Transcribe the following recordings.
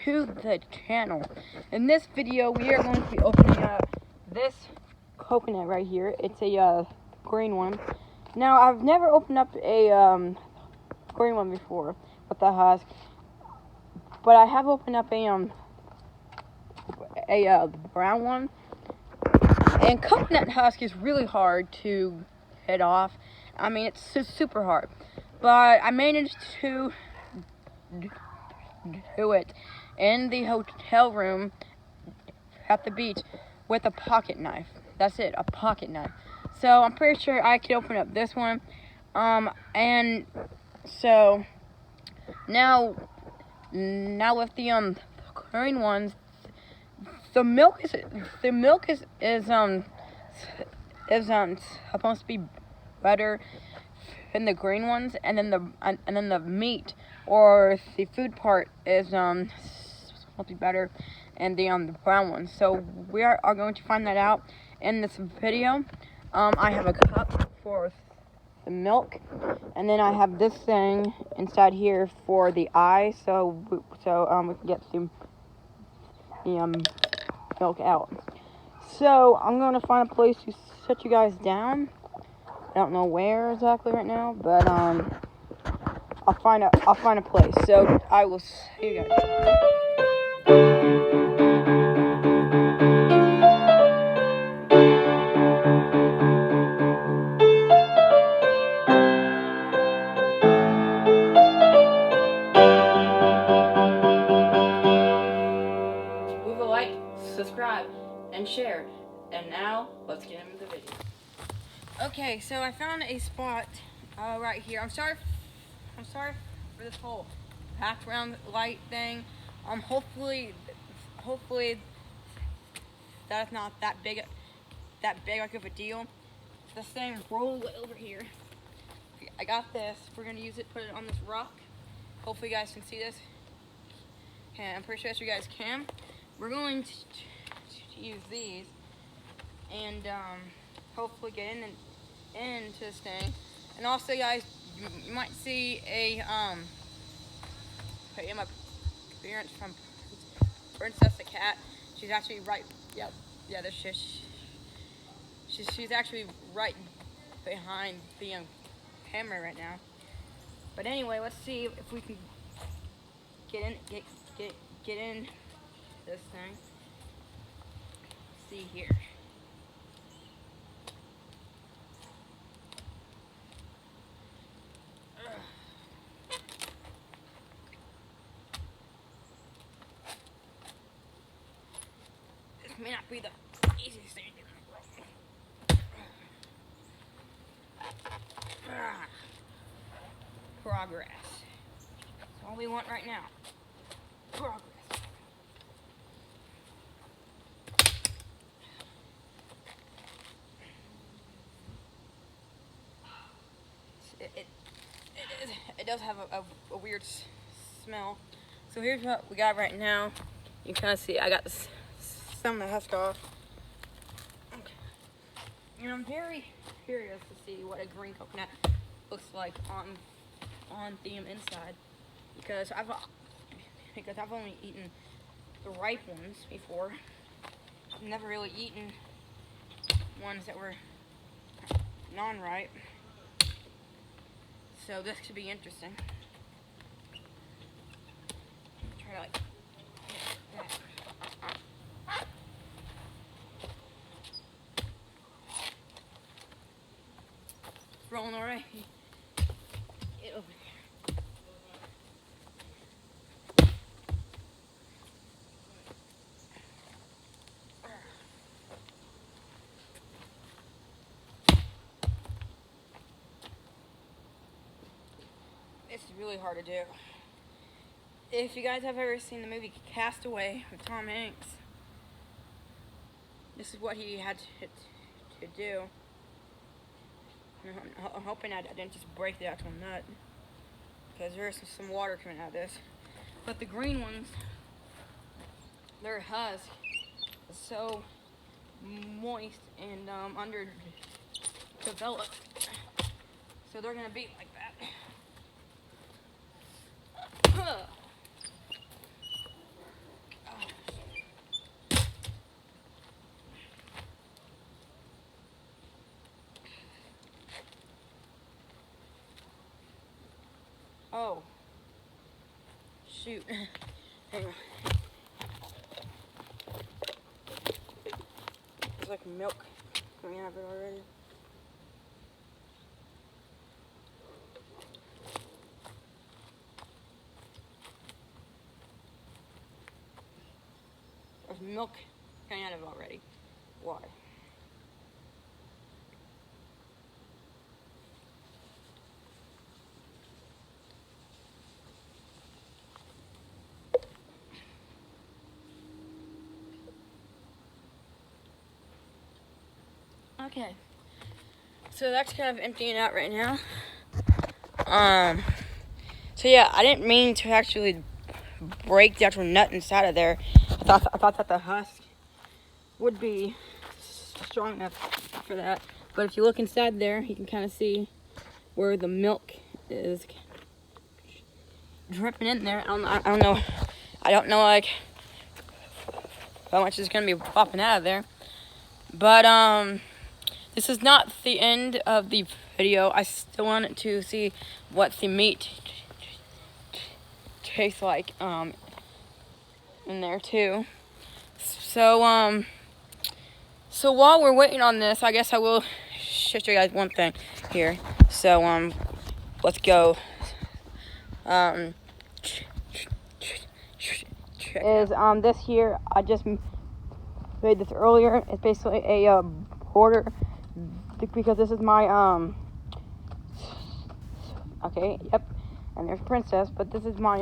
to the channel. In this video, we are going to be opening up this coconut right here. It's a green one. Now, I've never opened up a green one before with the husk, but I have opened up a brown one. And coconut husk is really hard to get off. I mean, it's super hard. But I managed to do it in the hotel room at the beach with a pocket knife. That's it, a pocket knife. So I'm pretty sure I could open up this one. And so now with the green ones, the milk is supposed to be better than the green ones, and then the meat or the food part is supposed to be better and the brown ones. So we are going to find that out in this video. I have a cup for the milk, and then I have this thing inside here for the eye, so we can get the milk out. So I'm going to find a place to set you guys down. I don't know where exactly right now, but I'll find a place. So I will see you guys. Leave a like, subscribe, and share. And now let's get into the video. Okay, so I found a spot right here. I'm sorry for this whole background light thing. Hopefully that's not that big like of a deal. The same roll over here. I got this. We're gonna use it. Put it on this rock. Hopefully you guys can see this. Okay, I'm pretty sure you guys can. We're going to use these and hopefully get into this thing. And also, guys, you might see a appearance from Princess the Cat. She's actually right. Yep. Yeah. She's actually right behind the camera right now. But anyway, let's see if we can get in this thing. Let's see here. This may not be the easiest thing to do. Progress. That's all we want right now. Progress. It does have a weird smell. So here's what we got right now. You can kind of see I got some of the husk off. Okay. And I'm very curious to see what a green coconut looks like on the inside, because I've only eaten the ripe ones before. I've never really eaten ones that were non-ripe. So this could be interesting. Try to like that. It's rolling already. Get over here. It's really hard to do. If you guys have ever seen the movie Castaway with Tom Hanks, this is what he had to do. I'm hoping I didn't just break the actual nut, because there's some water coming out of this. But the green ones, their husk is so moist and underdeveloped, so they're gonna be like that. Oh. Shoot. Hang on. There's like milk coming out of it already. There's milk coming out of it already. Why? Okay. So that's kind of emptying out right now. So yeah, I didn't mean to actually break the actual nut inside of there. I thought that the husk would be strong enough for that. But if you look inside there, you can kind of see where the milk is dripping in there. I don't know like how much is gonna be popping out of there. But this is not the end of the video. I still wanted to see what the meat tastes like in there too. So so while we're waiting on this, I guess I will show you guys one thing here. So let's go. Is this here? I just made this earlier. It's basically a border because this is my okay, yep, and there's Princess, but this is my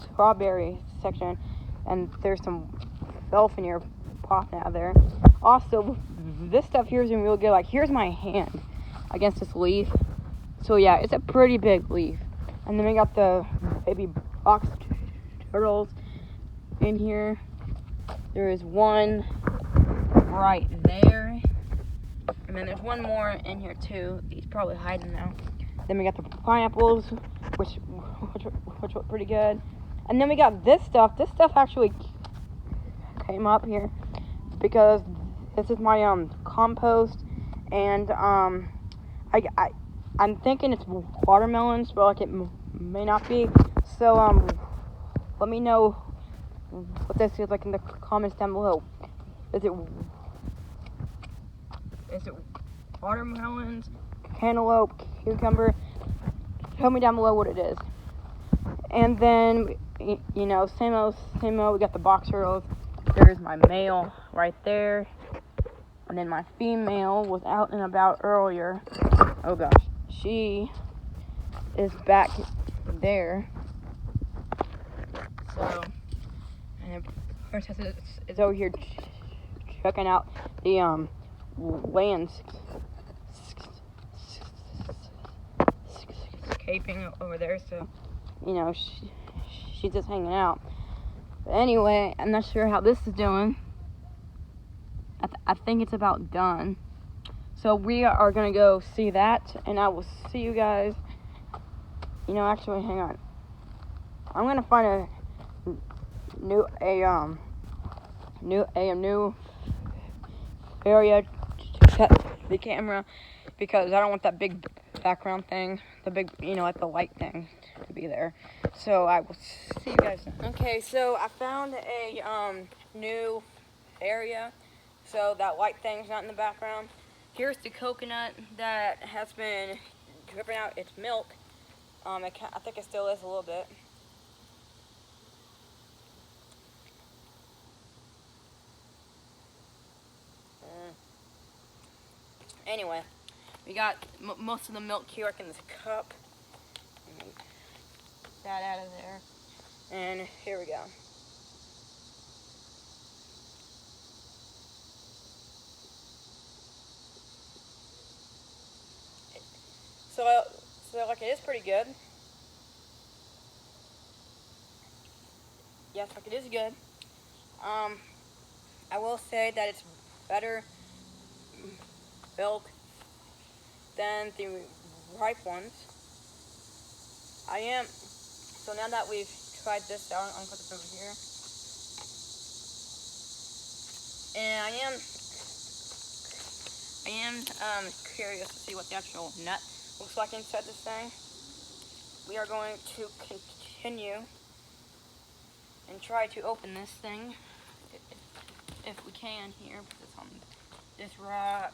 strawberry section, and there's some Belfinier popping out of there. Also, this stuff here is real good. Like, here's my hand against this leaf. So yeah, it's a pretty big leaf. And then we got the baby box turtles in here. There is one right there. And then there's one more in here too. He's probably hiding now. Then we got the pineapples, which look pretty good. And then we got this stuff. This stuff actually came up here because this is my compost, and I'm thinking it's watermelons, but like it may not be. So let me know what this is like in the comments down below. Is it watermelons, cantaloupe, cucumber? Tell me down below what it is. And then, you know, same old, we got the box turtles. There's my male right there. And then my female was out and about earlier. Oh gosh. She is back there. So, and then Princess is over here checking out the landscaping over there. So, you know, she's just hanging out. But anyway, I'm not sure how this is doing. I think it's about done. So we are gonna go see that, and I will see you guys. You know, actually, hang on. I'm gonna find a new area to set the camera, because I don't want that big background thing, the big, you know, like the light thing to be there. So I will see you guys then. Okay, so I found a new area, so that white thing's not in the background. Here's the coconut that has been dripping out its milk. I think it still is a little bit. Anyway, we got most of the milk here like in this cup. That out of there. And here we go. So like, it is pretty good. Yes, like, it is good. I will say that it's better milk than the ripe ones. So now that we've tried this out, I'm gonna put this over here. And I am curious to see what the actual nut looks like inside this thing. we are going to continue and try to open this thing if we can here, because it's on this rock.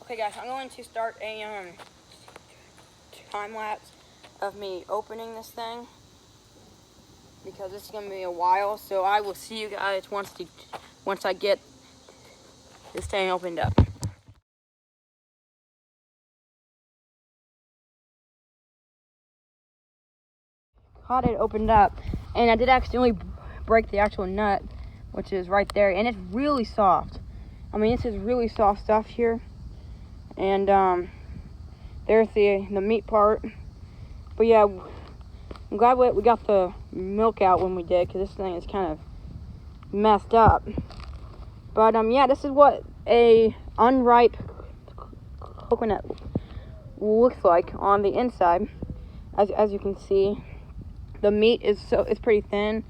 Okay guys, I'm going to start a time lapse of me opening this thing, because it's going to be a while. So I will see you guys once I get this thing opened up. Got it opened up, and I did accidentally break the actual nut, which is right there, and it's really soft. I mean, this is really soft stuff here. And there's the meat part. But yeah, I'm glad we got the milk out when we did, because this thing is kind of messed up. But yeah, this is what a unripe coconut looks like on the inside. As you can see, the meat is it's pretty thin.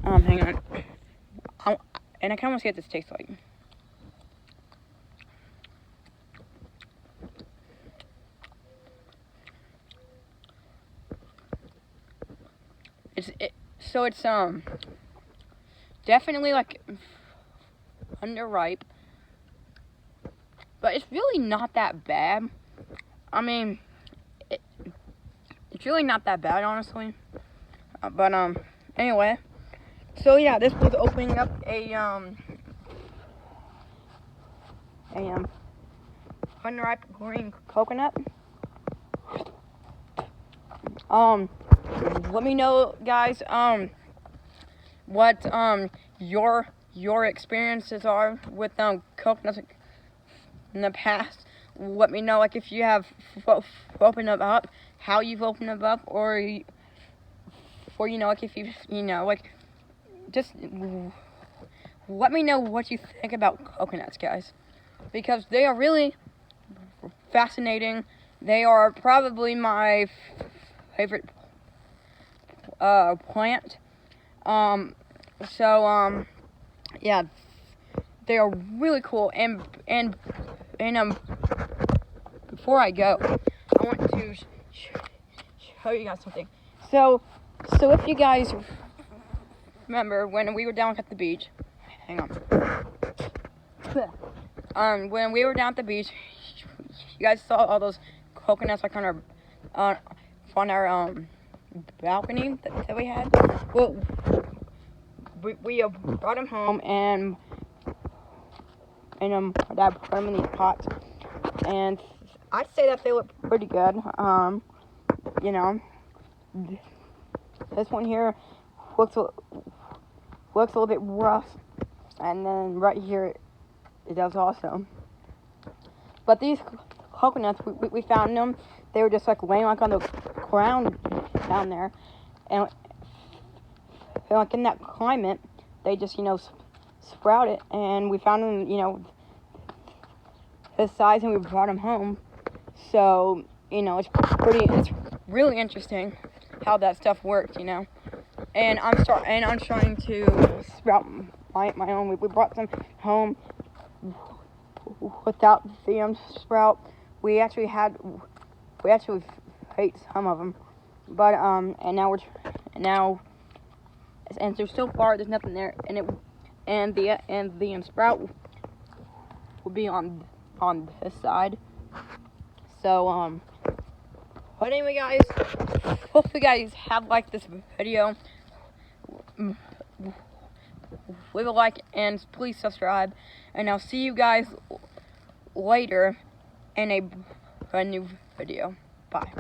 Hang on, and I kind of want to see what this tastes like. It's definitely like underripe, but it's really not that bad. I mean, it's really not that bad, honestly. But anyway, so yeah, this was opening up a unripe green coconut. Let me know, guys, what your experiences are with coconuts in the past. Let me know, like, if you have opened them up, how you've opened them up, or you know, like, if you know, like, just let me know what you think about coconuts, guys, because they are really fascinating. They are probably my favorite plant. Yeah, they are really cool. And before I go, I want to show you guys something. So if you guys remember when we were down at the beach, hang on. When we were down at the beach, you guys saw all those coconuts like on our balcony that we had. Well, we brought them home, and my dad put them in these pots, and I'd say that they look pretty good. You know, this one here looks a little bit rough, and then right here it does also. But these coconuts, we found them. They were just like laying like on the ground down there, and like in that climate, they just, you know, sprout it, and we found them, you know, this size, and we brought them home. So, you know, it's really interesting how that stuff works, you know. And I'm trying to sprout my own. We brought some home without the sprout. We actually ate some of them, but and so far there's nothing there, and the sprout will be on this side. So but anyway, guys, hope you guys have liked this video. Leave a like and please subscribe, and I'll see you guys later in a new video. Bye.